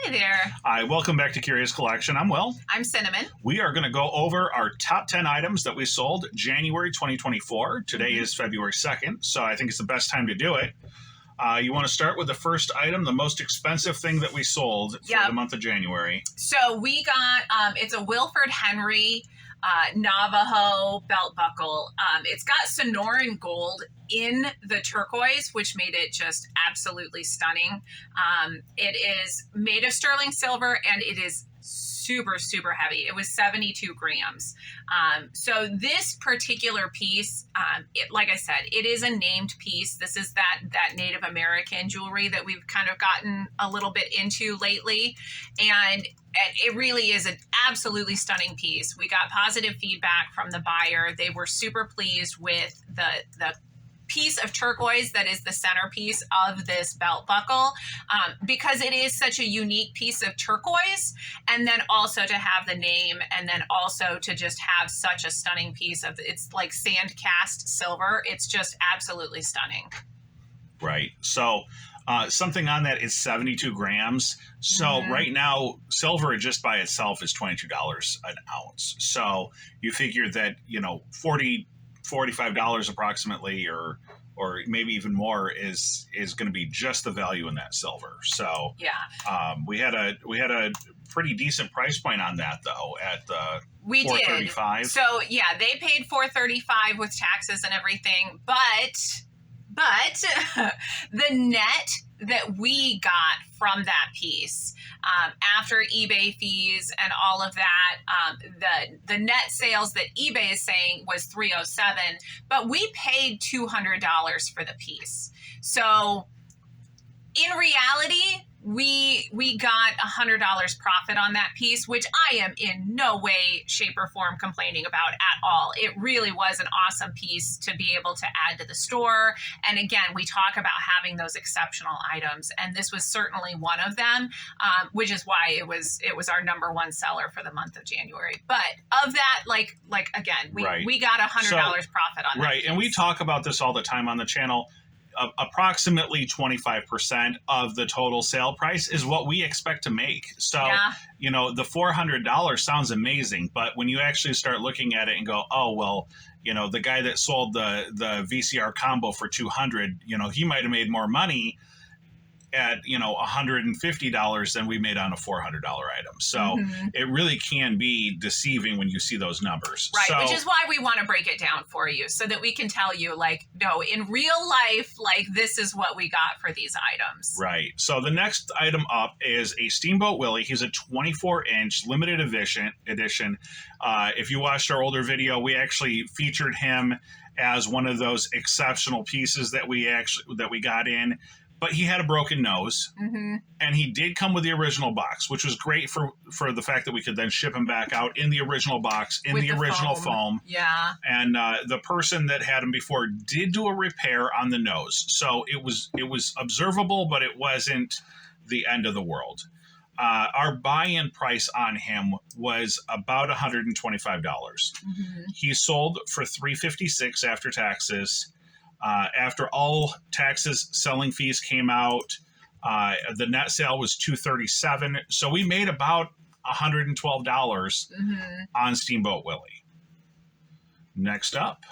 Hi there. Hi, welcome back to Curious Collection. I'm Will. I'm Cinnamon. We are going to go over our top 10 items that we sold January 2024. Today is February 2nd, so I think it's the best time to do it. You want to start with the first item, the most expensive thing that we sold for the month of January. So we got, it's a Wilford Henry Navajo belt buckle. It's got Sonoran gold in the turquoise, which made it just absolutely stunning. It is made of sterling silver and it is super, super heavy. It was 72 grams. So this particular piece, like I said, it is a named piece. This is that Native American jewelry that we've kind of gotten a little bit into lately. And it really is an absolutely stunning piece. We got positive feedback from the buyer. They were super pleased with the piece of turquoise that is the centerpiece of this belt buckle, because it is such a unique piece of turquoise, and then also to have the name, and then also to just have such a stunning piece of, it's like sand cast silver. It's just absolutely stunning. Right. So something on that is 72 grams. So right now, silver just by itself is $22 an ounce. So you figure that, $45 approximately, or maybe even more is going to be just the value in that silver. So we had a pretty decent price point on that though at we $435. did. So yeah, they paid $435 with taxes and everything, but the net that we got from that piece, after eBay fees and all of that, the net sales that eBay is saying was $307, but we paid $200 for the piece. So in reality, we got $100 profit on that piece, which I am in no way, shape, or form complaining about at all. It really was an awesome piece to be able to add to the store. And again, we talk about having those exceptional items, and this was certainly one of them, which is why it was our number one seller for the month of January. But of that, like again, we got $100 profit on that. Right, and we talk about this all the time on the channel. Approximately 25% of the total sale price is what we expect to make. So, the $400 sounds amazing, but when you actually start looking at it and go, oh, well, the guy that sold the VCR combo for $200, he might have made more money at, $150 than we made on a $400 item. So it really can be deceiving when you see those numbers. Right, so, which is why we want to break it down for you so that we can tell you, no, in real life, this is what we got for these items. Right. So the next item up is a Steamboat Willie. He's a 24-inch limited edition. If you watched our older video, we actually featured him as one of those exceptional pieces that we got in. But he had a broken nose, and he did come with the original box, which was great for the fact that we could then ship him back out in the original box, in the original foam. Yeah. And the person that had him before did do a repair on the nose. So it was observable, but it wasn't the end of the world. Our buy-in price on him was about $125. He sold for $356 after taxes. After all taxes, selling fees came out, the net sale was $237. So we made about $112 on Steamboat Willie. Next up.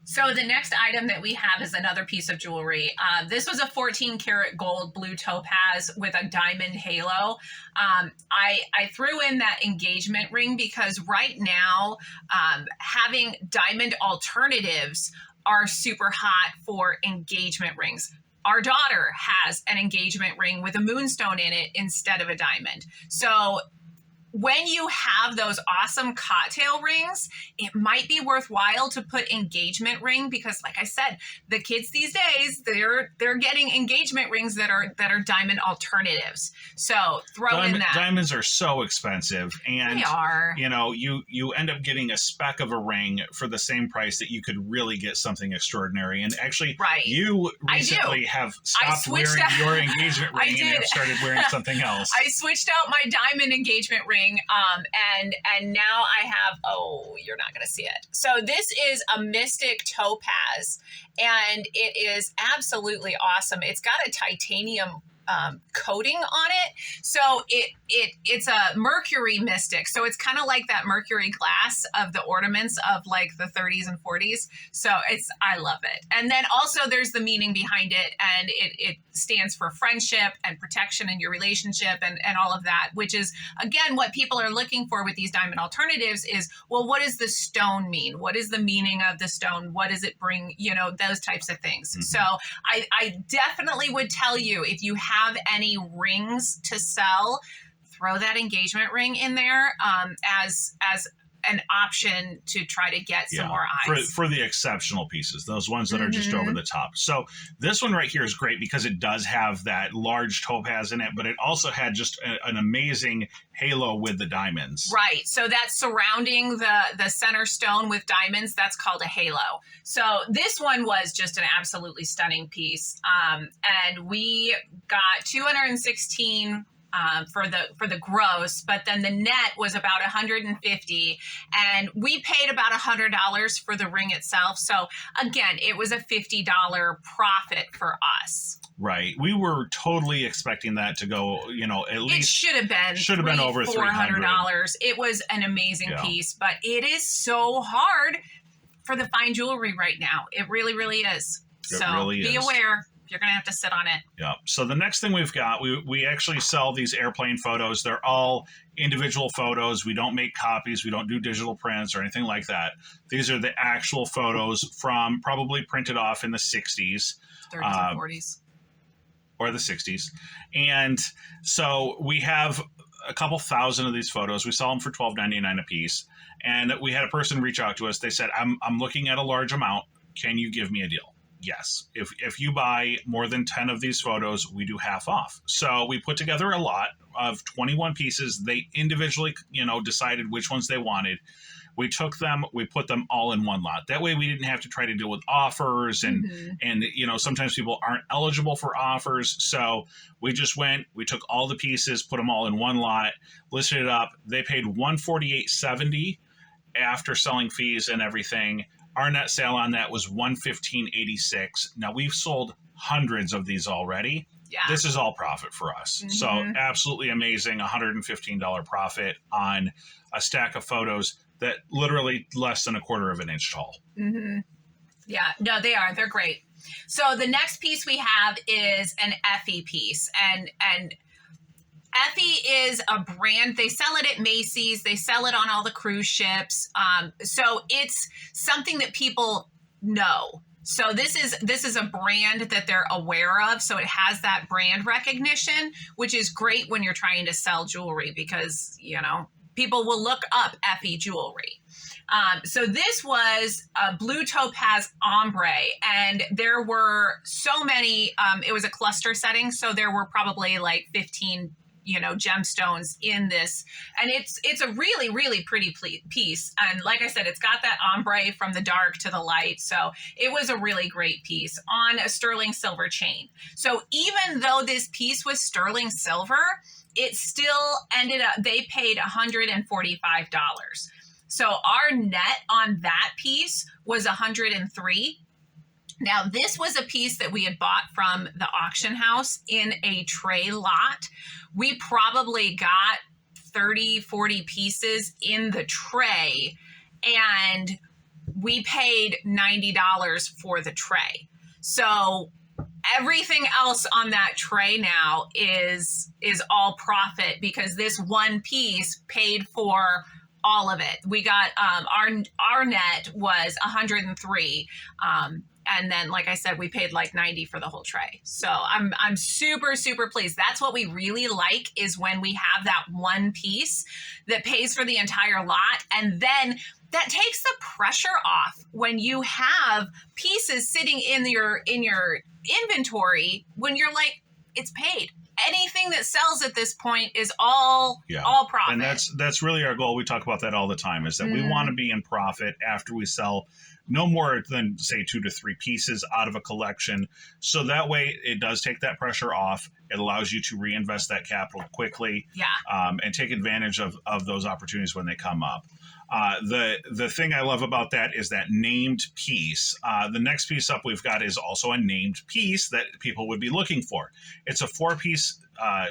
So the next item that we have is another piece of jewelry. This was a 14 karat gold blue topaz with a diamond halo. I threw in that engagement ring because right now, having diamond alternatives are super hot for engagement rings. Our daughter has an engagement ring with a moonstone in it instead of a diamond. So when you have those awesome cocktail rings, it might be worthwhile to put engagement ring, because like I said, the kids these days, they're getting engagement rings that are diamond alternatives. So throw in that. Diamonds are so expensive, and they are. You end up getting a speck of a ring for the same price that you could really get something extraordinary. And actually, you recently have stopped wearing your engagement ring and have started wearing something else. I switched out my diamond engagement ring. And now I have, you're not going to see it. So this is a Mystic Topaz, and it is absolutely awesome. It's got a titanium coating on it. So it's a mercury mystic. So it's kind of like that mercury glass of the ornaments of like the 30s and 40s. So I love it. And then also there's the meaning behind it, and it stands for friendship and protection in your relationship and all of that, which is again what people are looking for with these diamond alternatives is, well, what does the stone mean? What is the meaning of the stone? What does it bring? You know, those types of things. Mm-hmm. So I definitely would tell you, if you have any rings to sell, throw that engagement ring in there as an option to try to get some more eyes. For the exceptional pieces, those ones that are just over the top. So this one right here is great because it does have that large topaz in it, but it also had just an amazing halo with the diamonds. Right. So that's surrounding the center stone with diamonds. That's called a halo. So this one was just an absolutely stunning piece. And we got 216 for the gross, but then the net was about 150, and we paid about $100 for the ring itself. So again, it was a $50 profit for us. Right. We were totally expecting that to go, you know, at least it should have been over $400. It was an amazing piece, but it is so hard for the fine jewelry right now. It really, really is. Be aware. You're going to have to sit on it. Yeah. So the next thing we've got, we actually sell these airplane photos. They're all individual photos. We don't make copies. We don't do digital prints or anything like that. These are the actual photos from probably printed off in the 60s. 30s and 40s. Or the 60s. And so we have a couple thousand of these photos. We sell them for $12.99 a piece. And we had a person reach out to us. They said, I'm looking at a large amount. Can you give me a deal? Yes. If you buy more than 10 of these photos, we do half off. So we put together a lot of 21 pieces. They individually, you know, decided which ones they wanted. We took them, we put them all in one lot. That way we didn't have to try to deal with offers and, you know, sometimes people aren't eligible for offers. So we just went, we took all the pieces, put them all in one lot, listed it up. They paid $148.70 after selling fees and everything. Our net sale on that was $115.86. Now we've sold hundreds of these already. Yeah. This is all profit for us. So absolutely amazing, $115 profit on a stack of photos that literally less than a quarter of an inch tall. Yeah, no, they are. They're great. So the next piece we have is an Effie piece, and Effie is a brand. They sell it at Macy's. They sell it on all the cruise ships. So it's something that people know. So this is a brand that they're aware of. So it has that brand recognition, which is great when you're trying to sell jewelry because, you know, people will look up Effie jewelry. So this was a blue topaz ombre, and there were so many. It was a cluster setting, so there were probably like 15 gemstones in this, and it's a really, really pretty piece. And like I said, it's got that ombre from the dark to the light. So it was a really great piece on a sterling silver chain. So even though this piece was sterling silver, it still ended up, they paid $145. So our net on that piece was $103. Now, this was a piece that we had bought from the auction house in a tray lot. We probably got 30, 40 pieces in the tray, and we paid $90 for the tray. So everything else on that tray now is all profit because this one piece paid for all of it. We got our net was 103. And then, like I said, we paid like 90 for the whole tray. So I'm super, super pleased. That's what we really like, is when we have that one piece that pays for the entire lot. And then that takes the pressure off when you have pieces sitting in your inventory when you're like, it's paid. Anything that sells at this point is all profit. And that's really our goal. We talk about that all the time, is that we want to be in profit after we sell no more than, say, 2 to 3 pieces out of a collection. So that way it does take that pressure off. It allows you to reinvest that capital quickly and take advantage of those opportunities when they come up. The thing I love about that is that named piece. The next piece up we've got is also a named piece that people would be looking for. It's a 4-piece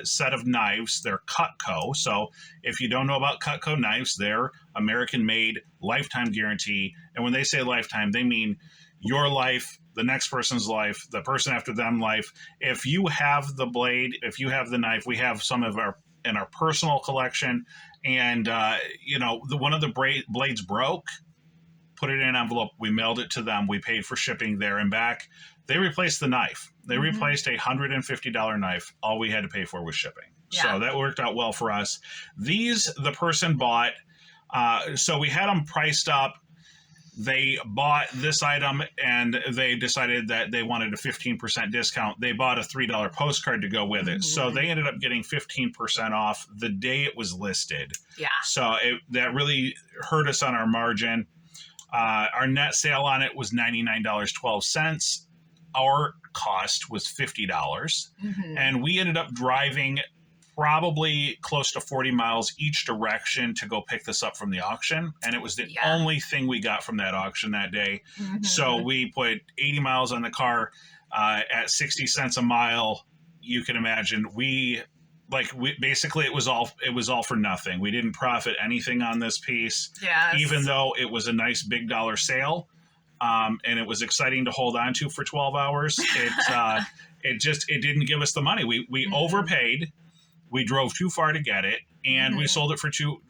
set of knives. They're Cutco. So if you don't know about Cutco knives, they're American-made, lifetime guarantee. And when they say lifetime, they mean your life, the next person's life, the person after them life. If you have the blade, if you have the knife, we have some of our in our personal collection. And, one of the blades broke, put it in an envelope. We mailed it to them. We paid for shipping there and back. They replaced the knife. They replaced a $150 knife. All we had to pay for was shipping. Yeah. So that worked out well for us. The person bought, so we had them priced up. They bought this item and they decided that they wanted a 15% discount. They bought a $3 postcard to go with it. So they ended up getting 15% off the day it was listed. Yeah. So that really hurt us on our margin. Our net sale on it was $99.12. Our cost was $50. And we ended up driving probably close to 40 miles each direction to go pick this up from the auction. And it was the only thing we got from that auction that day. So we put 80 miles on the car at 60 cents a mile. You can imagine basically it was all for nothing. We didn't profit anything on this piece, even though it was a nice big dollar sale. And it was exciting to hold on to for 12 hours. It didn't give us the money. We overpaid. We drove too far to get it, and we sold it for too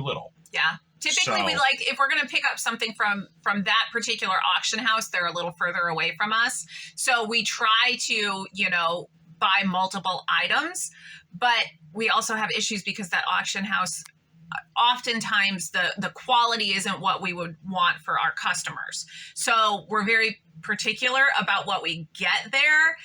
little. Yeah. Typically, we if we're going to pick up something from that particular auction house, they're a little further away from us. So we try to, buy multiple items, but we also have issues because that auction house, oftentimes the quality isn't what we would want for our customers. So we're very particular about what we get there,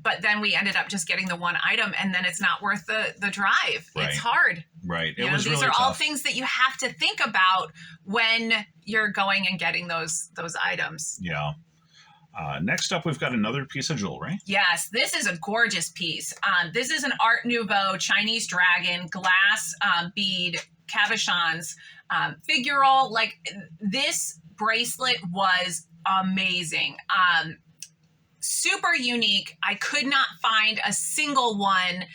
but then we ended up just getting the one item, and then it's not worth the drive. Right. It's hard. Right. These really are all things that you have to think about when you're going and getting those items. Yeah. Next up, we've got another piece of jewelry. Yes, this is a gorgeous piece. This is an Art Nouveau Chinese dragon glass bead cabochons figural. This bracelet was amazing. Super unique. I could not find a single one.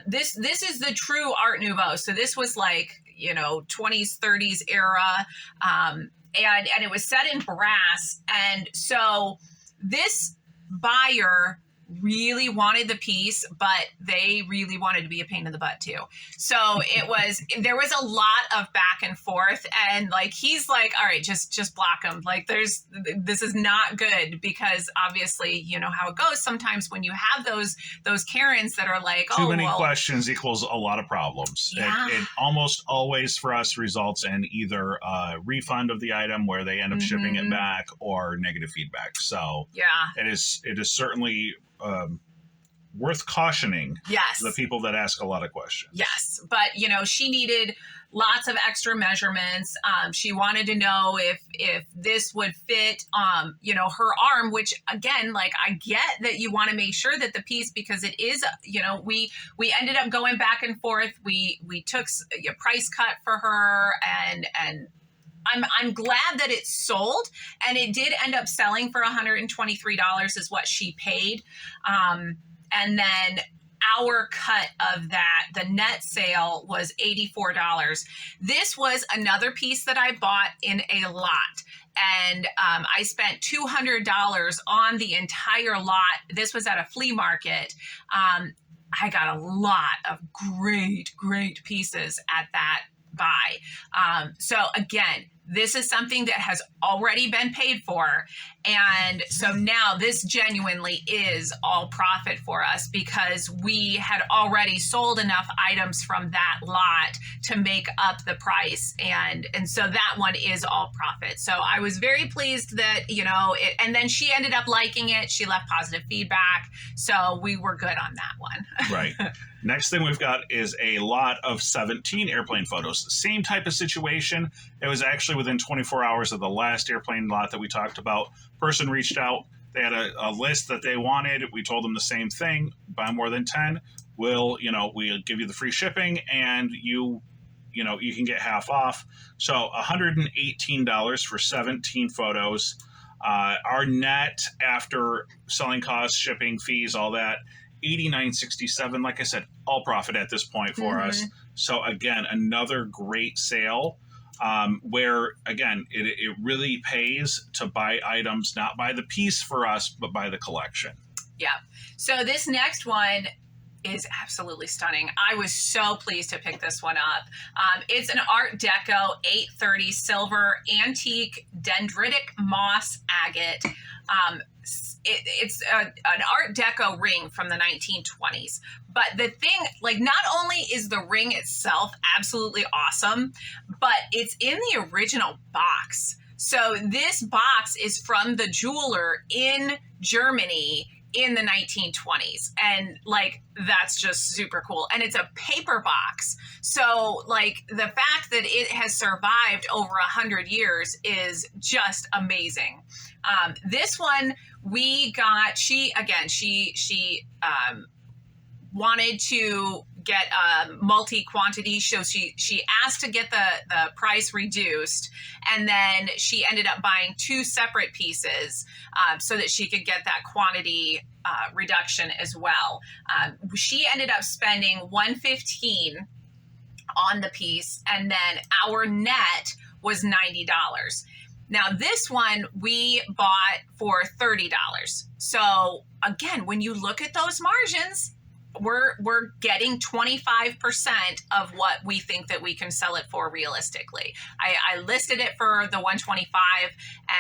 This is the true Art Nouveau. So this was 20s, 30s era. And it was set in brass. And so this buyer really wanted the piece, but they really wanted to be a pain in the butt too. So there was a lot of back and forth, and he's like, all right, just block them. This is not good, because obviously you know how it goes sometimes when you have those Karens that are like, too many questions equals a lot of problems. Yeah. It almost always for us results in either a refund of the item where they end up shipping it back, or negative feedback. So it is certainly worth cautioning the people that ask a lot of questions. Yes. But, she needed lots of extra measurements. She wanted to know if this would fit, her arm, which again, I get that you want to make sure that the piece, because it is, we ended up going back and forth. We took a price cut for her, and I'm glad that it sold, and it did end up selling for $123 is what she paid. And then our cut of that, the net sale, was $84. This was another piece that I bought in a lot. And I spent $200 on the entire lot. This was at a flea market. I got a lot of great pieces at that buy. So again, this is something that has already been paid for. And so now this genuinely is all profit for us, because we had already sold enough items from that lot to make up the price. And so that one is all profit. So I was very pleased that, and then she ended up liking it. She left positive feedback. So we were good on that one. Right. Next thing we've got is a lot of 17 airplane photos. Same type of situation. It was actually within 24 hours of the last airplane lot that we talked about. Person reached out. They had a list that they wanted. We told them the same thing. Buy more than 10. We'll give you the free shipping, and you you can get half off. So $118 for 17 photos. Our net after selling costs, shipping fees, all that, $89.67. Like I said, all profit at this point for us. So again, another great sale. Where again, it really pays to buy items, not by the piece for us, but by the collection. Yeah. So this next one is absolutely stunning. I was so pleased to pick this one up. It's an Art Deco 830 silver antique dendritic moss agate. It's an Art Deco ring from the 1920s. But the thing, like, not only is the ring itself absolutely awesome, but it's in the original box. So this box is from the jeweler in Germany in the 1920s. And like, that's just super cool. And it's a paper box. So like the fact that it has survived over 100 years is just amazing. This one we got, she wanted to get a multi-quantity, so she asked to get the price reduced, and then she ended up buying 2 separate pieces so that she could get that quantity reduction as well. She ended up spending $115 on the piece, and then our net was $90. Now this one we bought for $30. So again, when you look at those margins, we're getting 25% of what we think that we can sell it for realistically. I listed it for the $125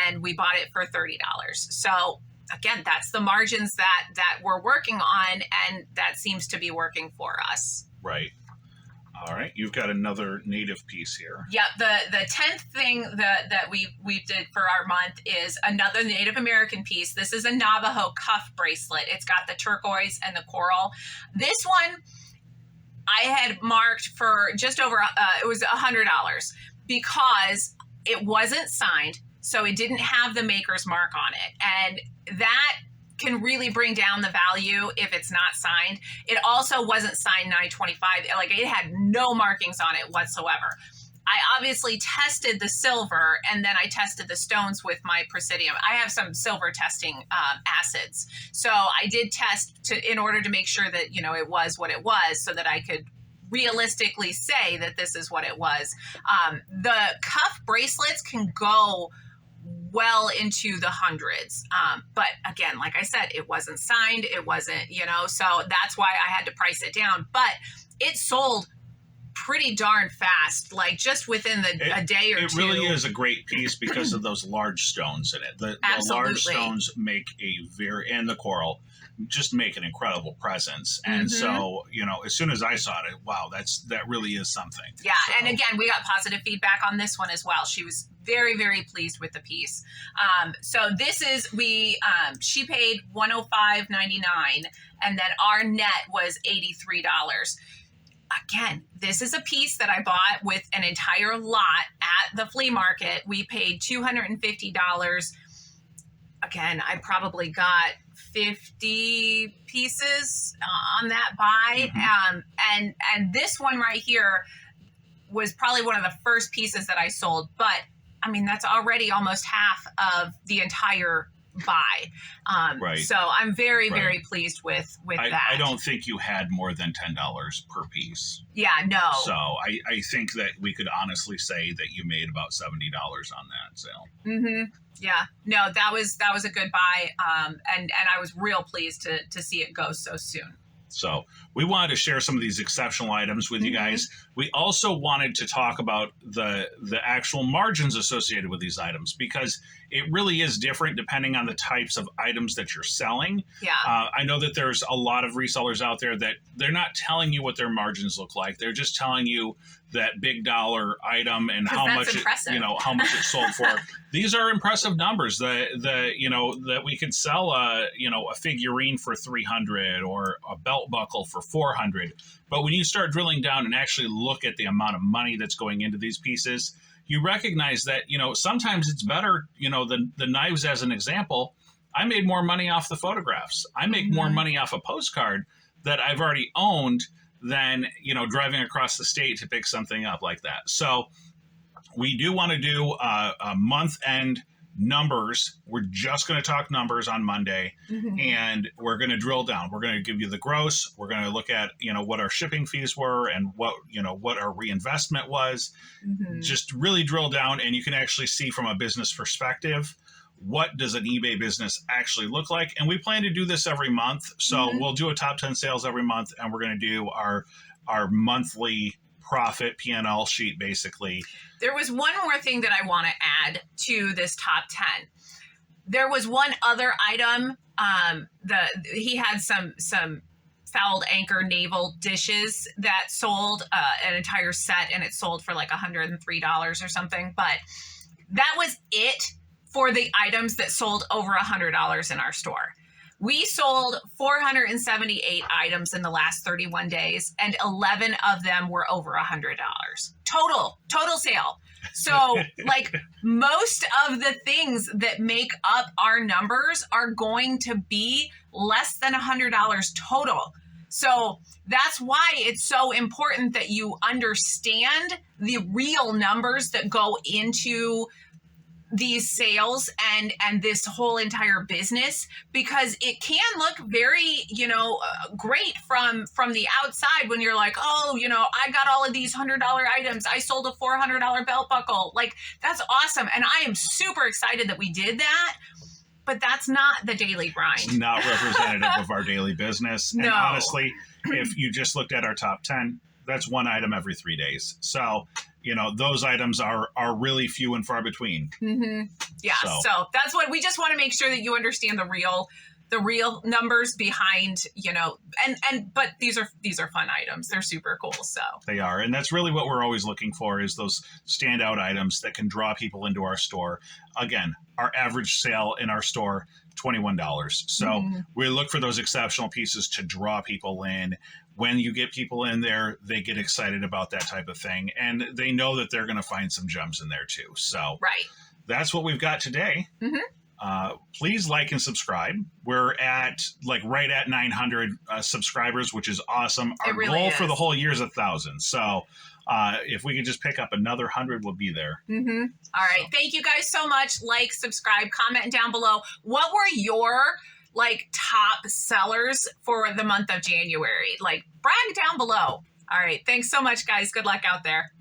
and we bought it for $30. So again, that's the margins that we're working on, and that seems to be working for us. Right. All right, you've got another native piece here. Yeah, the 10th thing that we did for our month is another Native American piece. This is a Navajo cuff bracelet. It's got the turquoise and the coral. This one I had marked for just over, it was $100 because it wasn't signed, so it didn't have the maker's mark on it. And that can really bring down the value if it's not signed. It also wasn't signed 925. Like, it had no markings on it whatsoever. I obviously tested the silver, and then I tested the stones with my Presidium. I have some silver testing acids. So I did test in order to make sure that, it was what it was, so that I could realistically say that this is what it was. The cuff bracelets can go well into the hundreds. But again, like I said, it wasn't signed. It wasn't, so that's why I had to price it down. But it sold pretty darn fast, like just within a day or two. It really is a great piece because of those large stones in it. The large stones make and the coral just make an incredible presence. And so, as soon as I saw it, wow, that really is something. Yeah. So. And again, we got positive feedback on this one as well. She was very, very pleased with the piece. So this is, she paid $105.99, and then our net was $83. Again, this is a piece that I bought with an entire lot at the flea market. We paid $250. Again, I probably got 50 pieces on that buy. And this one right here was probably one of the first pieces that I sold. But I mean, that's already almost half of the entire buy. Right. So I'm very, very pleased with that. I don't think you had more than $10 per piece. Yeah, no. So I think that we could honestly say that you made about $70 on that sale. Yeah, no, that was a good buy. And I was real pleased to see it go so soon. So we wanted to share some of these exceptional items with you guys. We also wanted to talk about the actual margins associated with these items, because it really is different depending on the types of items that you're selling. Yeah. I know that there's a lot of resellers out there that they're not telling you what their margins look like. They're just telling you that big dollar item and how much how much it sold for. These are impressive numbers that we could sell a figurine for $300 or a belt buckle for $400. But when you start drilling down and actually look at the amount of money that's going into these pieces, you recognize that, sometimes it's better, the knives as an example. I made more money off the photographs. I make more money off a postcard that I've already owned than, driving across the state to pick something up like that. So we do want to do a month end numbers. We're just going to talk numbers on Monday, and we're going to drill down. We're going to give you the gross. We're going to look at, what our shipping fees were and what our reinvestment was. Just really drill down, and you can actually see from a business perspective, what does an eBay business actually look like? And we plan to do this every month. So we'll do a top 10 sales every month, and we're going to do our monthly profit P&L sheet, basically. There was one more thing that I want to add to this top 10. There was one other item. He had some fouled anchor naval dishes that sold an entire set, and it sold for like $103 or something. But that was it for the items that sold over $100 in our store. We sold 478 items in the last 31 days, and 11 of them were over $100. Total sale. So like most of the things that make up our numbers are going to be less than $100 total. So that's why it's so important that you understand the real numbers that go into these sales and this whole entire business, because it can look very, great from the outside when you're like, oh, I got all of these $100 items. I sold a $400 belt buckle. Like, that's awesome. And I am super excited that we did that. But that's not the daily grind. It's not representative of our daily business. No. And honestly, if you just looked at our top 10, that's one item every 3 days. So, those items are really few and far between. Yeah. So that's what we just want to make sure that you understand the real numbers behind, but these are fun items. They're super cool. So they are. And that's really what we're always looking for, is those standout items that can draw people into our store. Again, our average sale in our store, $21. So we look for those exceptional pieces to draw people in. When you get people in there, they get excited about that type of thing, and they know that they're going to find some gems in there too. So that's what we've got today. Please like and subscribe. We're at right at 900 subscribers, which is awesome. Our goal for the whole year is 1,000. So if we could just pick up another 100, we'll be there. All right. Thank you guys so much. Like, subscribe, comment down below. What were your top sellers for the month of January? Brag down below. All right. Thanks so much, guys. Good luck out there.